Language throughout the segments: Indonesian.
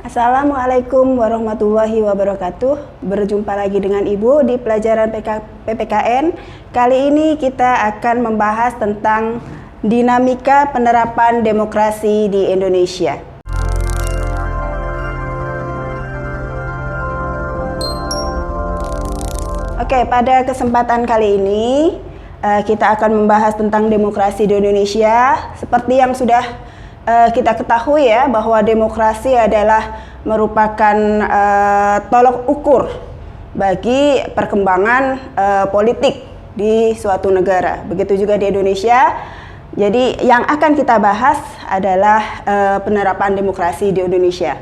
Assalamualaikum warahmatullahi wabarakatuh. Berjumpa lagi dengan Ibu di pelajaran PPKN. Kali ini kita akan membahas tentang dinamika penerapan demokrasi di Indonesia. Oke, pada kesempatan kali ini kita akan membahas tentang demokrasi di Indonesia. Seperti yang sudah kita ketahui ya, bahwa demokrasi adalah merupakan tolok ukur bagi perkembangan politik di suatu negara. Begitu juga di Indonesia. Jadi yang akan kita bahas adalah penerapan demokrasi di Indonesia.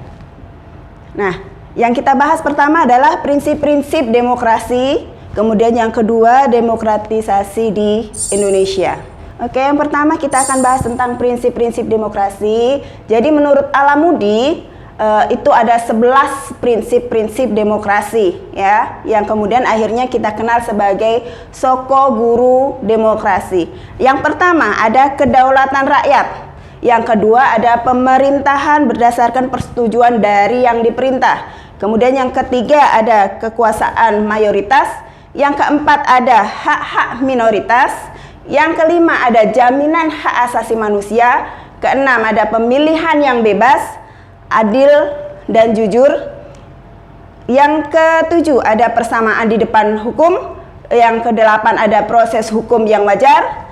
Nah, yang kita bahas pertama adalah prinsip-prinsip demokrasi, kemudian yang kedua demokratisasi di Indonesia. Oke, yang pertama kita akan bahas tentang prinsip-prinsip demokrasi. Jadi menurut Alamudi itu ada 11 prinsip-prinsip demokrasi ya, yang kemudian akhirnya kita kenal sebagai Soko Guru Demokrasi. Yang pertama ada kedaulatan rakyat. Yang kedua ada pemerintahan berdasarkan persetujuan dari yang diperintah. Kemudian yang ketiga ada kekuasaan mayoritas. Yang keempat ada hak-hak minoritas. Yang kelima ada jaminan hak asasi manusia. Keenam ada pemilihan yang bebas, adil dan jujur. Yang ketujuh ada persamaan di depan hukum. Yang kedelapan ada proses hukum yang wajar.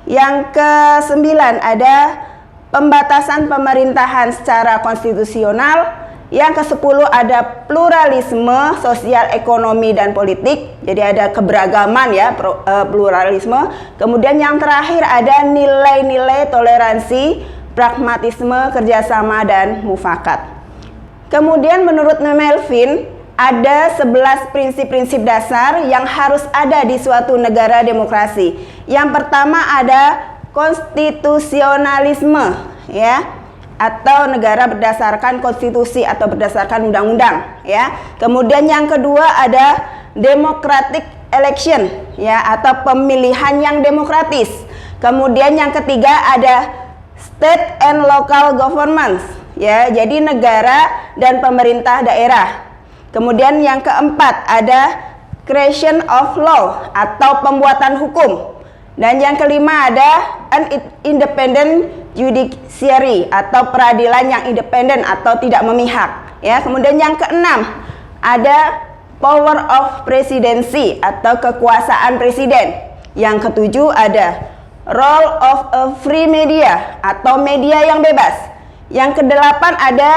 Yang kesembilan ada pembatasan pemerintahan secara konstitusional. Yang ke-10 ada pluralisme sosial, ekonomi, dan politik. Jadi ada keberagaman ya, pluralisme. Kemudian yang terakhir ada nilai-nilai toleransi, pragmatisme, kerjasama, dan mufakat. Kemudian menurut Melvin ada 11 prinsip-prinsip dasar yang harus ada di suatu negara demokrasi. Yang pertama ada konstitusionalisme ya, atau negara berdasarkan konstitusi atau berdasarkan undang-undang ya. Kemudian yang kedua ada democratic election ya, atau pemilihan yang demokratis. Kemudian yang ketiga ada state and local governments ya, jadi negara dan pemerintah daerah. Kemudian yang keempat ada creation of law atau pembuatan hukum. Dan yang kelima ada an independent judiciary atau peradilan yang independen atau tidak memihak ya. Kemudian yang keenam ada power of presidency atau kekuasaan presiden. Yang ketujuh ada role of a free media atau media yang bebas. Yang kedelapan ada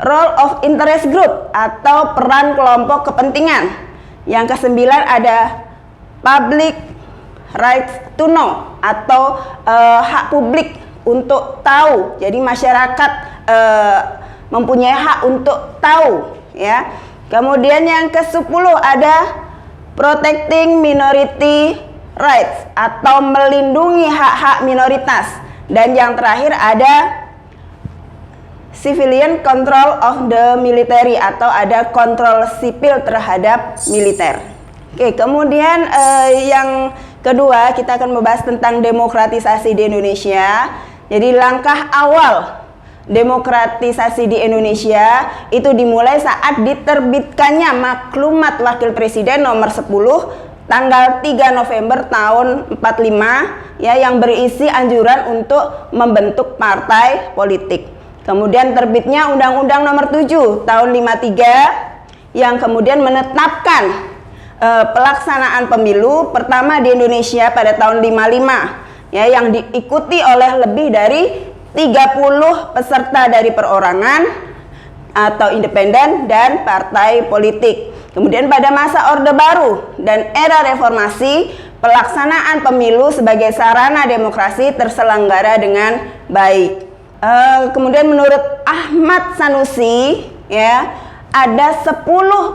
role of interest group atau peran kelompok kepentingan. Yang kesembilan ada public right to know atau hak publik untuk tahu. Jadi masyarakat mempunyai hak untuk tahu ya. Kemudian yang ke-10 ada protecting minority rights atau melindungi hak-hak minoritas. Dan yang terakhir ada civilian control of the military atau ada kontrol sipil terhadap militer. Oke, kemudian yang kedua kita akan membahas tentang demokratisasi di Indonesia. Jadi langkah awal demokratisasi di Indonesia itu dimulai saat diterbitkannya Maklumat Wakil Presiden nomor 10 tanggal 3 November tahun 45 ya, yang berisi anjuran untuk membentuk partai politik. Kemudian terbitnya Undang-Undang nomor 7 tahun 53 yang kemudian menetapkan pelaksanaan pemilu pertama di Indonesia pada tahun 55 ya, yang diikuti oleh lebih dari 30 peserta dari perorangan atau independen dan partai politik. Kemudian pada masa Orde Baru dan era reformasi, pelaksanaan pemilu sebagai sarana demokrasi terselenggara dengan baik. Kemudian menurut Ahmad Sanusi ya, ada 10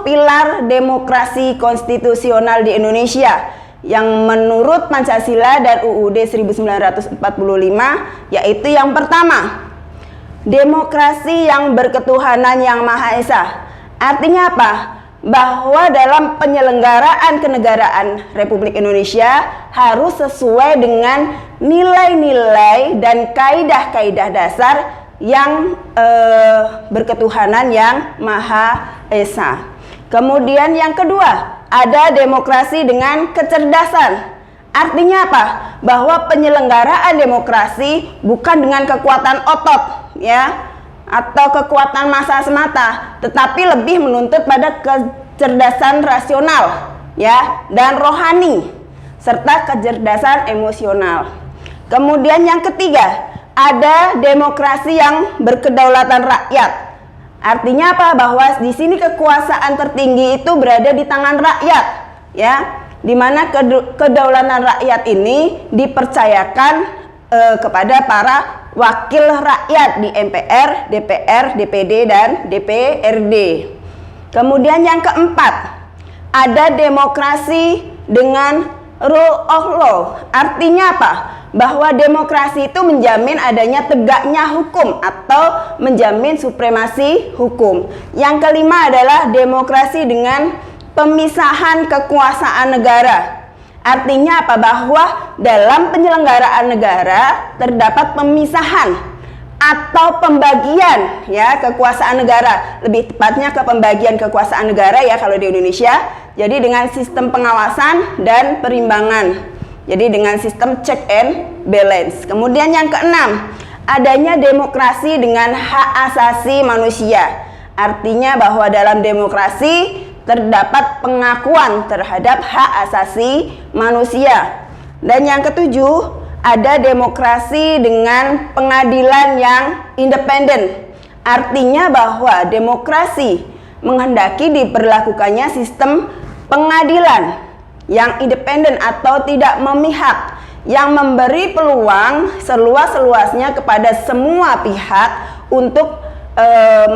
pilar demokrasi konstitusional di Indonesia yang menurut Pancasila dan UUD 1945, yaitu yang pertama, demokrasi yang berketuhanan yang Maha Esa. Artinya apa? bahwa dalam penyelenggaraan kenegaraan Republik Indonesia harus sesuai dengan nilai-nilai dan kaidah-kaidah dasar yang berketuhanan yang Maha Esa. Kemudian yang kedua, ada demokrasi dengan kecerdasan. Artinya apa? Bahwa penyelenggaraan demokrasi bukan dengan kekuatan otot, ya, atau kekuatan massa semata, tetapi lebih menuntut pada kecerdasan rasional, ya, dan rohani, serta kecerdasan emosional. Kemudian yang ketiga, ada demokrasi yang berkedaulatan rakyat. Artinya apa? Bahwa di sini kekuasaan tertinggi itu berada di tangan rakyat, ya, di mana kedaulatan rakyat ini dipercayakan kepada para wakil rakyat di MPR, DPR, DPD, dan DPRD. Kemudian yang keempat, ada demokrasi dengan rule of law. Artinya apa? Bahwa demokrasi itu menjamin adanya tegaknya hukum atau menjamin supremasi hukum. Yang kelima adalah demokrasi dengan pemisahan kekuasaan negara. Artinya apa? Bahwa dalam penyelenggaraan negara terdapat pemisahan atau pembagian, ya, kekuasaan negara. Lebih tepatnya ke pembagian kekuasaan negara, ya, kalau di Indonesia. Jadi dengan sistem pengawasan dan perimbangan. Jadi dengan sistem check and balance. Kemudian yang keenam, adanya demokrasi dengan hak asasi manusia. Artinya bahwa dalam demokrasi terdapat pengakuan terhadap hak asasi manusia. Dan yang ketujuh, ada demokrasi dengan pengadilan yang independen. Artinya bahwa demokrasi menghendaki diberlakukannya sistem pengadilan yang independen atau tidak memihak, yang memberi peluang seluas-luasnya kepada semua pihak untuk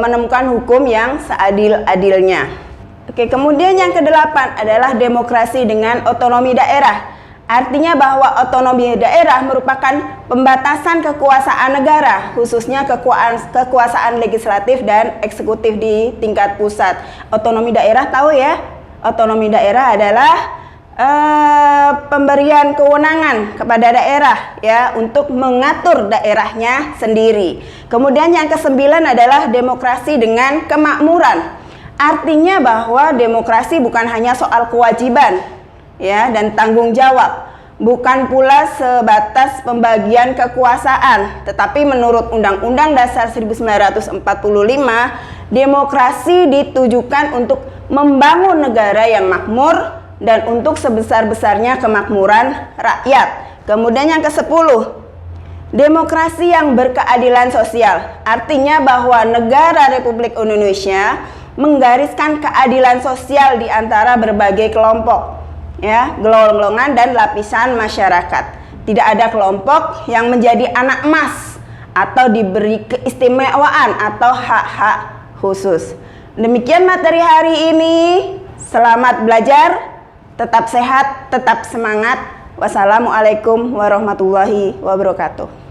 menemukan hukum yang seadil-adilnya. Oke, kemudian yang kedelapan adalah demokrasi dengan otonomi daerah. Artinya bahwa otonomi daerah merupakan pembatasan kekuasaan negara, khususnya kekuasaan legislatif dan eksekutif di tingkat pusat. Otonomi daerah, tahu ya? Otonomi daerah adalah pemberian kewenangan kepada daerah, ya, untuk mengatur daerahnya sendiri. Kemudian yang kesembilan adalah demokrasi dengan kemakmuran. Artinya bahwa demokrasi bukan hanya soal kewajiban, ya, dan tanggung jawab, bukan pula sebatas pembagian kekuasaan, tetapi menurut Undang-Undang Dasar 1945, demokrasi ditujukan untuk membangun negara yang makmur dan untuk sebesar-besarnya kemakmuran rakyat. Kemudian yang ke-10, demokrasi yang berkeadilan sosial. Artinya bahwa negara Republik Indonesia menggariskan keadilan sosial di antara berbagai kelompok, ya, golongan dan lapisan masyarakat. Tidak ada kelompok yang menjadi anak emas atau diberi keistimewaan atau hak-hak khusus. Demikian materi hari ini. Selamat belajar, tetap sehat, tetap semangat. Wassalamualaikum warahmatullahi wabarakatuh.